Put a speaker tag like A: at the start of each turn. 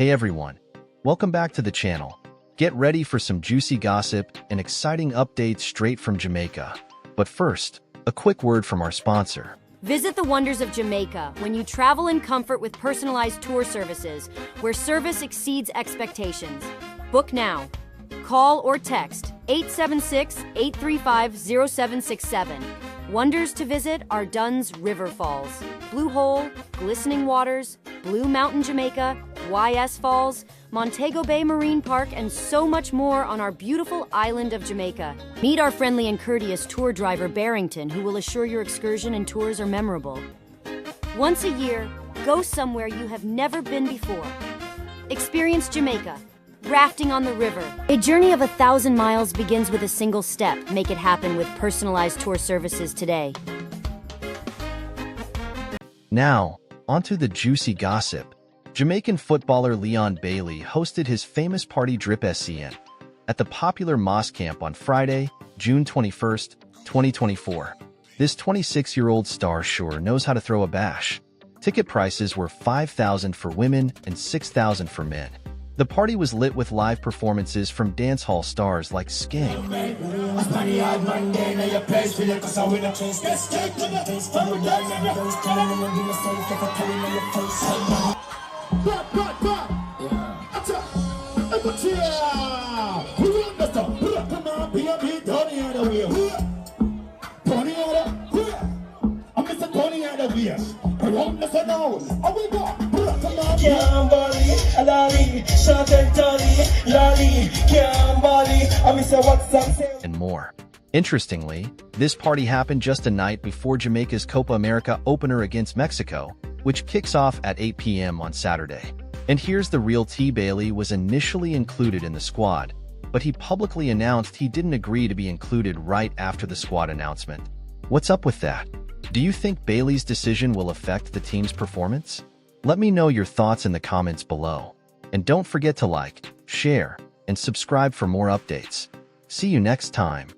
A: Hey everyone, welcome back to the channel. Get ready for some juicy gossip and exciting updates straight from Jamaica. But first, a quick word from our sponsor.
B: Visit the wonders of Jamaica when you travel in comfort with personalized tour services, where service exceeds expectations. Book now. Call or text 876-835-0767. Wonders to visit are Dunn's River Falls, Blue Hole, Glistening Waters, Blue Mountain Jamaica, YS Falls, Montego Bay Marine Park, and so much more on our beautiful island of Jamaica. Meet our friendly and courteous tour driver Barrington, who will assure your excursion and tours are memorable. Once a year, go somewhere you have never been before. Experience Jamaica. Rafting on the river. A journey of 1,000 miles begins with a single step. Make it happen with Personalized tour services today.
A: Now, onto the juicy gossip. Jamaican footballer Leon Bailey hosted his famous party Drip Szn at the popular mosque camp on Friday, June 21st, 2024. This 26-year-old star sure knows how to throw a bash. Ticket prices were $5,000 for women and $6,000 for men. The party was lit with live performances from dancehall stars like Skeng. And more. Interestingly, this party happened just a night before Jamaica's Copa America opener against Mexico, which kicks off at 8 p.m. on Saturday. And here's the real tea: Bailey was initially included in the squad, but he publicly announced he didn't agree to be included right after the squad announcement. What's up with that? Do you think Bailey's decision will affect the team's performance? Let me know your thoughts in the comments below. And don't forget to like, share, and subscribe for more updates. See you next time.